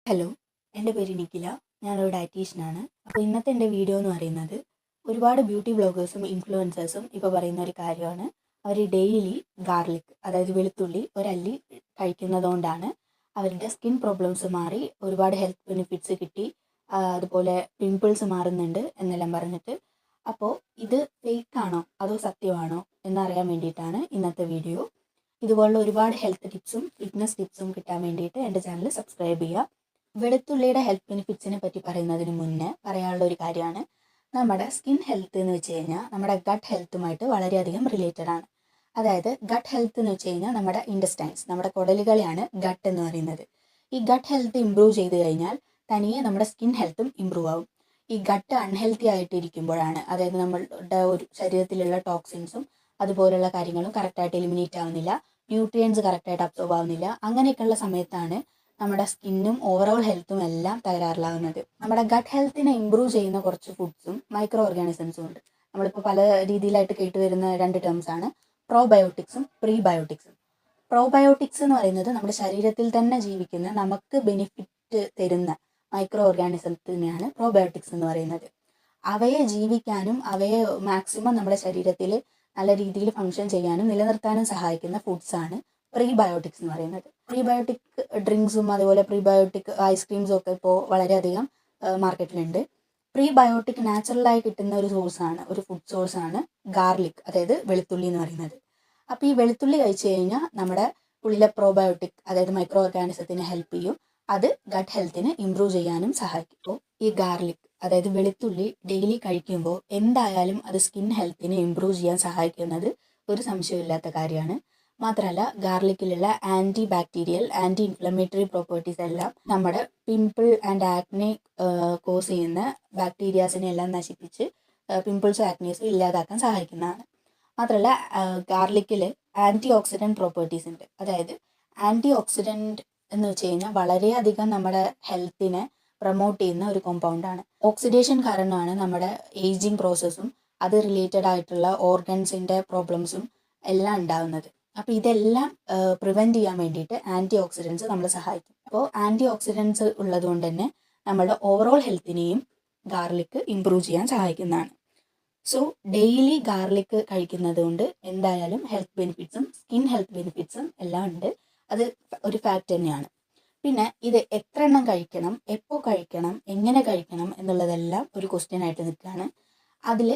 Hello, എൻ്റെ പേര് നിഖില. ഞാനൊരു ഡയറ്റീഷ്യനാണ്. അപ്പോൾ ഇന്നത്തെ എൻ്റെ വീഡിയോ എന്ന് പറയുന്നത് ഒരുപാട് ബ്യൂട്ടി ബ്ലോഗേഴ്സും ഇൻഫ്ലുവൻസേഴ്സും ഇപ്പോൾ പറയുന്ന ഒരു കാര്യമാണ്. അവർ ഡെയിലി ഗാർലിക്, അതായത് വെളുത്തുള്ളി ഒരല്ലി കഴിക്കുന്നതുകൊണ്ടാണ് അവരുടെ സ്കിൻ പ്രോബ്ലംസ് മാറി ഒരുപാട് ഹെൽത്ത് ബെനിഫിറ്റ്സ് കിട്ടി, അതുപോലെ പിമ്പിൾസ് മാറുന്നുണ്ട് എന്നെല്ലാം പറഞ്ഞിട്ട്. അപ്പോൾ ഇത് ഫേക്കാണോ അതോ സത്യമാണോ എന്നറിയാൻ വേണ്ടിയിട്ടാണ് ഇന്നത്തെ വീഡിയോ. ഇതുപോലുള്ള ഒരുപാട് ഹെൽത്ത് ടിപ്സും ഫിറ്റ്നസ് ടിപ്സും കിട്ടാൻ വേണ്ടിയിട്ട് എൻ്റെ ചാനൽ സബ്സ്ക്രൈബ് ചെയ്യുക. വെളുത്തുള്ളിയുടെ ഹെൽത്ത് ബെനിഫിറ്റ്സിനെ പറ്റി പറയുന്നതിന് മുന്നേ പറയാനുള്ള ഒരു കാര്യമാണ്, നമ്മുടെ സ്കിൻ ഹെൽത്ത് എന്ന് വെച്ച് കഴിഞ്ഞാൽ നമ്മുടെ ഗട്ട് ഹെൽത്തുമായിട്ട് വളരെയധികം റിലേറ്റഡ് ആണ്. അതായത് ഗട്ട് ഹെൽത്ത് എന്ന് വെച്ച് കഴിഞ്ഞാൽ നമ്മുടെ ഇൻറ്റസ്റ്റൈൻസ്, നമ്മുടെ കുടലുകളെയാണ് ഗട്ട് എന്ന് പറയുന്നത്. ഈ ഗട്ട് ഹെൽത്ത് ഇമ്പ്രൂവ് ചെയ്ത് കഴിഞ്ഞാൽ തനിയെ നമ്മുടെ സ്കിൻ ഹെൽത്തും ഇമ്പ്രൂവ് ആവും. ഈ ഗട്ട് അൺഹെൽത്തി ആയിട്ട് ഇരിക്കുമ്പോഴാണ്, അതായത് നമ്മളുടെ ഒരു ശരീരത്തിലുള്ള ടോക്സിൻസും അതുപോലുള്ള കാര്യങ്ങളും കറക്റ്റായിട്ട് എലിമിനേറ്റ് ആവുന്നില്ല, ന്യൂട്രിയൻസ് കറക്റ്റായിട്ട് അബ്സോർബ് ആവുന്നില്ല, അങ്ങനെയൊക്കെയുള്ള സമയത്താണ് നമ്മുടെ സ്കിന്നും ഓവറോൾ ഹെൽത്തും എല്ലാം തകരാറിലാവുന്നത്. നമ്മുടെ ഗട്ട് ഹെൽത്തിനെ ഇമ്പ്രൂവ് ചെയ്യുന്ന കുറച്ച് ഫുഡ്സും മൈക്രോ ഓർഗാനിസംസും ഉണ്ട്. നമ്മളിപ്പോൾ പല രീതിയിലായിട്ട് കേട്ടുവരുന്ന രണ്ട് ടേംസ് ആണ് പ്രോബയോട്ടിക്സും പ്രീബയോട്ടിക്സും. പ്രോബയോട്ടിക്സ് എന്ന് പറയുന്നത് നമ്മുടെ ശരീരത്തിൽ തന്നെ ജീവിക്കുന്ന നമുക്ക് ബെനിഫിറ്റ് തരുന്ന മൈക്രോ ഓർഗാനിസത്തിനെയാണ് പ്രോബയോട്ടിക്സ് എന്ന് പറയുന്നത്. അവയെ ജീവിക്കാനും അവയെ മാക്സിമം നമ്മുടെ ശരീരത്തിൽ നല്ല രീതിയിൽ ഫങ്ഷൻ ചെയ്യാനും നിലനിർത്താനും സഹായിക്കുന്ന ഫുഡ്സാണ് പ്രീബയോട്ടിക്സ് എന്ന് പറയുന്നത്. പ്രീബയോട്ടിക് ഡ്രിങ്ക്സും അതുപോലെ പ്രീബയോട്ടിക് ഐസ്ക്രീംസും ഒക്കെ ഇപ്പോൾ വളരെയധികം മാർക്കറ്റിലുണ്ട്. പ്രീബയോട്ടിക് നാച്ചുറലായി കിട്ടുന്ന ഒരു സോഴ്സാണ്, ഒരു ഫുഡ് സോഴ്സാണ് ഗാർലിക്, അതായത് വെളുത്തുള്ളി എന്ന് പറയുന്നത്. അപ്പോൾ ഈ വെളുത്തുള്ളി കഴിച്ചു കഴിഞ്ഞാൽ നമ്മുടെ ഉള്ളിലെ പ്രോബയോട്ടിക്, അതായത് മൈക്രോ ഓർഗാനിസത്തിനെ ഹെൽപ്പ് ചെയ്യും. അത് ഗട്ട് ഹെൽത്തിനെ ഇമ്പ്രൂവ് ചെയ്യാനും സഹായിക്കും. അപ്പോൾ ഈ ഗാർലിക്, അതായത് വെളുത്തുള്ളി ഡെയിലി കഴിക്കുമ്പോൾ എന്തായാലും അത് സ്കിൻ ഹെൽത്തിനെ ഇമ്പ്രൂവ് ചെയ്യാൻ സഹായിക്കുന്നത് ഒരു സംശയമില്ലാത്ത കാര്യമാണ്. മാത്രമല്ല ഗാർലിക്കിലുള്ള anti bacterial, anti inflammatory properties എല്ലാം നമ്മുടെ പിമ്പിൾ ആൻഡ് ആക്നെ കോസ് ചെയ്യുന്ന ബാക്ടീരിയാസിനെ എല്ലാം നശിപ്പിച്ച് പിമ്പിൾസും ആക്നീസും ഇല്ലാതാക്കാൻ സഹായിക്കുന്നതാണ്. മാത്രമല്ല ഗാർലിക്കിൽ ആൻറ്റി ഓക്സിഡൻറ്റ് പ്രോപ്പർട്ടീസ് ഉണ്ട്. അതായത് ആൻറ്റി ഓക്സിഡൻറ്റ് എന്ന് വെച്ച് കഴിഞ്ഞാൽ വളരെയധികം നമ്മുടെ ഹെൽത്തിനെ പ്രൊമോട്ട് ചെയ്യുന്ന ഒരു കോമ്പൗണ്ടാണ്. ഓക്സിഡേഷൻ കാരണമാണ് നമ്മുടെ ഏജിങ് പ്രോസസ്സും അത് റിലേറ്റഡ് ആയിട്ടുള്ള ഓർഗൻസിൻ്റെ പ്രോബ്ലംസും എല്ലാം ഉണ്ടാകുന്നത്. അപ്പോൾ ഇതെല്ലാം പ്രിവെൻറ്റ് ചെയ്യാൻ വേണ്ടിയിട്ട് ആൻറ്റി ഓക്സിഡൻസ് നമ്മളെ സഹായിക്കും. അപ്പോൾ ആൻറ്റി ഓക്സിഡൻസ് ഉള്ളത് കൊണ്ട് തന്നെ നമ്മുടെ ഓവറോൾ ഹെൽത്തിനെയും ഗാർലിക് ഇമ്പ്രൂവ് ചെയ്യാൻ സഹായിക്കുന്നതാണ്. സോ ഡെയിലി ഗാർലിക് കഴിക്കുന്നത് കൊണ്ട് എന്തായാലും ഹെൽത്ത് ബെനിഫിറ്റ്സും സ്കിൻ ഹെൽത്ത് ബെനിഫിറ്റ്സും എല്ലാം ഉണ്ട്. അത് ഒരു ഫാക്റ്റ് തന്നെയാണ്. പിന്നെ ഇത് എത്ര എണ്ണം കഴിക്കണം, എപ്പോൾ കഴിക്കണം, എങ്ങനെ കഴിക്കണം എന്നുള്ളതെല്ലാം ഒരു ക്വസ്റ്റ്യൻ ആയിട്ട് നിൽക്കുകയാണ്. അതിൽ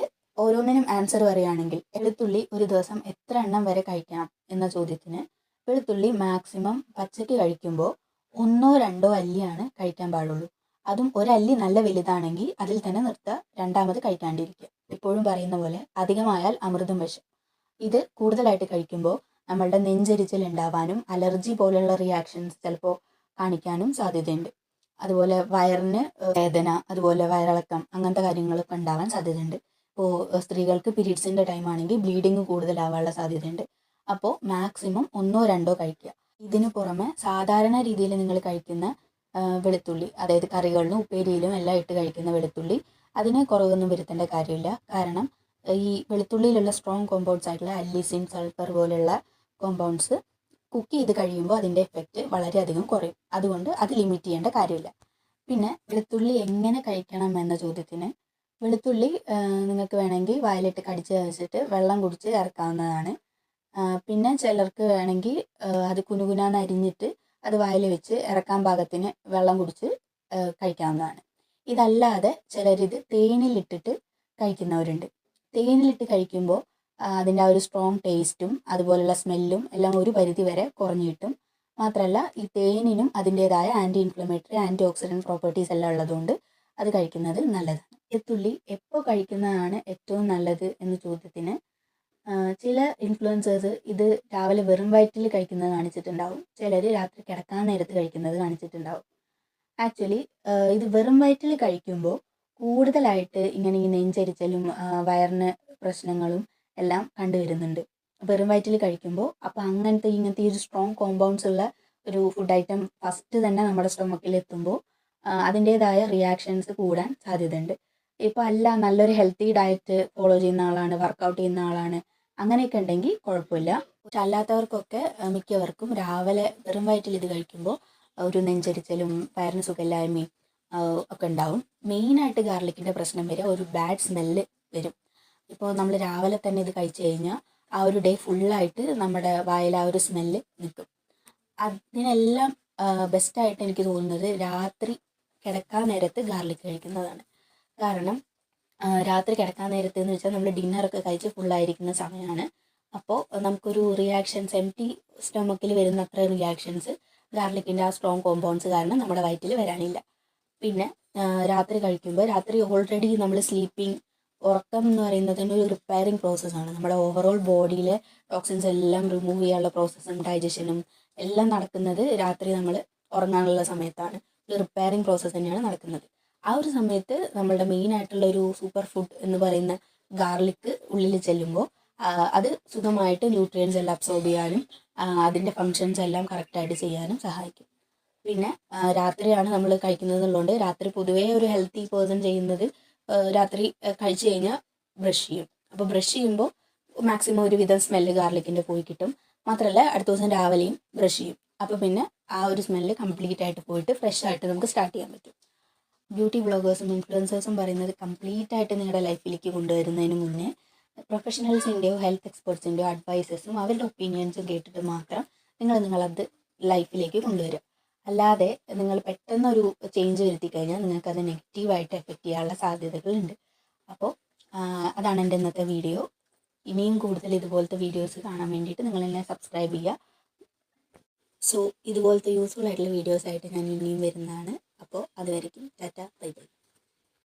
ഓരോന്നിനും ആൻസർ പറയുകയാണെങ്കിൽ, വെളുത്തുള്ളി ഒരു ദിവസം എത്ര എണ്ണം വരെ കഴിക്കണം എന്ന ചോദ്യത്തിന് വെളുത്തുള്ളി മാക്സിമം പച്ചയ്ക്ക് കഴിക്കുമ്പോൾ 1-2 അല്ലിയാണ് കഴിക്കാൻ പാടുള്ളൂ. അതും ഒരല്ലി നല്ല വലുതാണെങ്കിൽ അതിൽ തന്നെ നിർത്തുക, രണ്ടാമത് കഴിക്കാണ്ടിരിക്കുക. എപ്പോഴും പറയുന്ന പോലെ അധികമായാൽ അമൃതും വിഷം. ഇത് കൂടുതലായിട്ട് കഴിക്കുമ്പോൾ നമ്മളുടെ നെഞ്ചരിച്ചിൽ ഉണ്ടാവാനും അലർജി പോലുള്ള റിയാക്ഷൻസ് ചിലപ്പോൾ കാണിക്കാനും സാധ്യതയുണ്ട്. അതുപോലെ വയറിന് വേദന, അതുപോലെ വയറിളക്കം, അങ്ങനത്തെ കാര്യങ്ങളൊക്കെ ഉണ്ടാവാൻ സാധ്യതയുണ്ട്. ഇപ്പോൾ സ്ത്രീകൾക്ക് പീരീഡ്സിൻ്റെ ടൈം ആണെങ്കിൽ ബ്ലീഡിങ് കൂടുതലാവാനുള്ള സാധ്യതയുണ്ട്. അപ്പോൾ മാക്സിമം 1-2 കഴിക്കുക. ഇതിനു പുറമെ സാധാരണ രീതിയിൽ നിങ്ങൾ കഴിക്കുന്ന വെളുത്തുള്ളി, അതായത് കറികളിലും ഉപ്പേരിയിലും എല്ലാം ഇട്ട് കഴിക്കുന്ന വെളുത്തുള്ളി, അതിന് കുറവൊന്നും വരുത്തേണ്ട കാര്യമില്ല. കാരണം ഈ വെളുത്തുള്ളിയിലുള്ള സ്ട്രോങ് കോമ്പൗണ്ട്സ് ആയിട്ടുള്ള അല്ലിസിൻ, സൾഫർ പോലെയുള്ള കോമ്പൗണ്ട്സ് കുക്ക് ചെയ്ത് കഴിയുമ്പോൾ അതിൻ്റെ എഫക്റ്റ് വളരെയധികം കുറയും. അതുകൊണ്ട് അത് ലിമിറ്റ് ചെയ്യേണ്ട കാര്യമില്ല. പിന്നെ വെളുത്തുള്ളി എങ്ങനെ കഴിക്കണം എന്ന ചോദ്യത്തിന്, വെളുത്തുള്ളി നിങ്ങൾക്ക് വേണമെങ്കിൽ വായിലിട്ട് കടിച്ച് കഴിച്ചിട്ട് വെള്ളം കുടിച്ച് ഇറക്കാവുന്നതാണ്. പിന്നെ ചിലർക്ക് വേണമെങ്കിൽ അത് കുനുകുനാന്ന് അരിഞ്ഞിട്ട് അത് വായിൽ വെച്ച് ഇറക്കാൻ പാകത്തിന് വെള്ളം കുടിച്ച് കഴിക്കാവുന്നതാണ്. ഇതല്ലാതെ ചിലരിത് തേനിലിട്ടിട്ട് കഴിക്കുന്നവരുണ്ട്. തേനിലിട്ട് കഴിക്കുമ്പോൾ അതിൻ്റെ ആ ഒരു സ്ട്രോങ് ടേസ്റ്റും അതുപോലുള്ള സ്മെല്ലും എല്ലാം ഒരു പരിധി വരെ കുറഞ്ഞു കിട്ടും. മാത്രമല്ല ഈ തേനിനും അതിൻ്റേതായ anti inflammatory, antioxidant properties എല്ലാം ഉള്ളതുകൊണ്ട് അത് കഴിക്കുന്നത് നല്ലതാണ്. വെളുത്തുള്ളി എപ്പോൾ കഴിക്കുന്നതാണ് ഏറ്റവും നല്ലത് എന്ന ചോദ്യത്തിന് ചില ഇൻഫ്ലുവൻസേഴ്സ് ഇത് രാവിലെ വെറും വയറ്റിൽ കഴിക്കുന്നത് കാണിച്ചിട്ടുണ്ടാവും, ചിലർ രാത്രി കിടക്കാൻ നേരത്ത് കഴിക്കുന്നത് കാണിച്ചിട്ടുണ്ടാവും. ആക്ച്വലി ഇത് വെറും വയറ്റിൽ കഴിക്കുമ്പോൾ കൂടുതലായിട്ട് ഇങ്ങനെ ഈ നെഞ്ചരിച്ചലും വയറിന് പ്രശ്നങ്ങളും എല്ലാം കണ്ടുവരുന്നുണ്ട് വെറും വയറ്റിൽ കഴിക്കുമ്പോൾ. അപ്പോൾ ഇങ്ങനത്തെ ഒരു സ്ട്രോങ് കോമ്പൗണ്ട്സ് ഉള്ള ഒരു ഫുഡ് ഐറ്റം ഫസ്റ്റ് തന്നെ നമ്മുടെ സ്റ്റൊമക്കിൽ എത്തുമ്പോൾ അതിൻ്റേതായ റിയാക്ഷൻസ് കൂടാൻ സാധ്യതയുണ്ട്. ഇപ്പോൾ അല്ല, നല്ലൊരു ഹെൽത്തി ഡയറ്റ് ഫോളോ ചെയ്യുന്ന ആളാണ്, വർക്കൗട്ട് ചെയ്യുന്ന ആളാണ്, അങ്ങനെയൊക്കെ ഉണ്ടെങ്കിൽ കുഴപ്പമില്ല. പക്ഷെ അല്ലാത്തവർക്കൊക്കെ മിക്കവർക്കും രാവിലെ വെറും വയറ്റിൽ ഇത് കഴിക്കുമ്പോൾ ഒരു നെഞ്ചരിച്ചലും വയറിന് സുഖമില്ലായ്മയും ഒക്കെ ഉണ്ടാവും. മെയിനായിട്ട് ഗാർലിക്കിൻ്റെ പ്രശ്നം വരിക ഒരു ബാഡ് സ്മെല്ല് വരും. ഇപ്പോൾ നമ്മൾ രാവിലെ തന്നെ ഇത് കഴിച്ചു കഴിഞ്ഞാൽ ആ ഒരു ഡേ ഫുള്ളായിട്ട് നമ്മുടെ വായിൽ ആ ഒരു സ്മെല്ല് നിൽക്കും. അതിനെല്ലാം ബെസ്റ്റായിട്ട് എനിക്ക് തോന്നുന്നത് രാത്രി കിടക്കാൻ നേരത്ത് ഗാർലിക് കഴിക്കുന്നതാണ്. കാരണം രാത്രി കിടക്കാൻ നേരത്ത് എന്ന് വെച്ചാൽ നമ്മൾ ഡിന്നറൊക്കെ കഴിച്ച് ഫുള്ളായിരിക്കുന്ന സമയമാണ്. അപ്പോൾ നമുക്കൊരു റിയാക്ഷൻസ് എംപ്റ്റി സ്റ്റൊമക്കിൽ വരുന്ന അത്ര റിയാക്ഷൻസ് ഗാർലിക്കിൻ്റെ ആ സ്ട്രോങ് കോമ്പൗണ്ട്സ് കാരണം നമ്മുടെ വയറ്റിൽ വരാനില്ല. പിന്നെ രാത്രി കഴിക്കുമ്പോൾ രാത്രി ഓൾറെഡി നമ്മൾ സ്ലീപ്പിംഗ് ഉറക്കം എന്ന് പറയുന്നത് തന്നെ ഒരു റിപ്പയറിങ് പ്രോസസ്സാണ്. നമ്മുടെ ഓവറോൾ ബോഡിയിലെ ടോക്സിൻസ് എല്ലാം റിമൂവ് ചെയ്യാനുള്ള പ്രോസസ്സും ഡൈജഷനും എല്ലാം നടക്കുന്നത് രാത്രി നമ്മൾ ഉറങ്ങാനുള്ള സമയത്താണ്. ഒരു റിപ്പയറിങ് പ്രോസസ്സ് തന്നെയാണ് നടക്കുന്നത്. ആ ഒരു സമയത്ത് നമ്മളുടെ മെയിൻ ആയിട്ടുള്ള ഒരു സൂപ്പർ ഫുഡ് എന്ന് പറയുന്ന ഗാർലിക് ഉള്ളിൽ ചെല്ലുമ്പോൾ അത് സുഖമായിട്ട് ന്യൂട്രിയൻസ് എല്ലാം അബ്സോർബ് ചെയ്യാനും അതിൻ്റെ ഫങ്ഷൻസ് എല്ലാം കറക്റ്റായിട്ട് ചെയ്യാനും സഹായിക്കും. പിന്നെ രാത്രിയാണ് നമ്മൾ കഴിക്കുന്നത് എന്നുള്ളതുകൊണ്ട് രാത്രി പൊതുവേ ഒരു ഹെൽത്തി പേഴ്സൺ ചെയ്യുന്നത് രാത്രി കഴിച്ചു കഴിഞ്ഞാൽ ബ്രഷ് ചെയ്യും. അപ്പോൾ ബ്രഷ് ചെയ്യുമ്പോൾ മാക്സിമം ഒരുവിധം സ്മെല്ല് ഗാർലിക്കിൻ്റെ പോയി കിട്ടും. മാത്രമല്ല അടുത്ത ദിവസം രാവിലെയും ബ്രഷ് ചെയ്യും. അപ്പോൾ പിന്നെ ആ ഒരു സ്മെല്ല് കംപ്ലീറ്റ് ആയിട്ട് പോയിട്ട് ഫ്രഷ് ആയിട്ട് നമുക്ക് സ്റ്റാർട്ട് ചെയ്യാൻ പറ്റും. ബ്യൂട്ടി വ്ളോഗേഴ്സും ഇൻഫ്ലുവൻസേഴ്സും പറയുന്നത് കംപ്ലീറ്റ് ആയിട്ട് നിങ്ങളുടെ ലൈഫിലേക്ക് കൊണ്ടുവരുന്നതിന് മുന്നേ പ്രൊഫഷണൽസിൻ്റെയോ ഹെൽത്ത് എക്സ്പെർട്സിൻ്റെയോ അഡ്വൈസസും അവരുടെ ഒപ്പീനിയൻസും കേട്ടിട്ട് മാത്രം നിങ്ങളത് ലൈഫിലേക്ക് കൊണ്ടുവരിക. അല്ലാതെ നിങ്ങൾ പെട്ടെന്നൊരു ചേഞ്ച് വരുത്തി കഴിഞ്ഞാൽ നിങ്ങൾക്കത് നെഗറ്റീവായിട്ട് എഫക്റ്റ് ചെയ്യാനുള്ള സാധ്യതകളുണ്ട്. അപ്പോൾ അതാണ് എൻ്റെ ഇന്നത്തെ വീഡിയോ. ഇനിയും കൂടുതൽ ഇതുപോലത്തെ വീഡിയോസ് കാണാൻ വേണ്ടിയിട്ട് നിങ്ങളെന്നെ സബ്സ്ക്രൈബ് ചെയ്യുക. സോ ഇതുപോലത്തെ യൂസ്ഫുൾ ആയിട്ടുള്ള വീഡിയോസായിട്ട് ഞാൻ ഇനിയും വരുന്നതാണ്. അപ്പോൾ അതുവരെയ്ക്കും ടാറ്റ ബൈ ബൈ.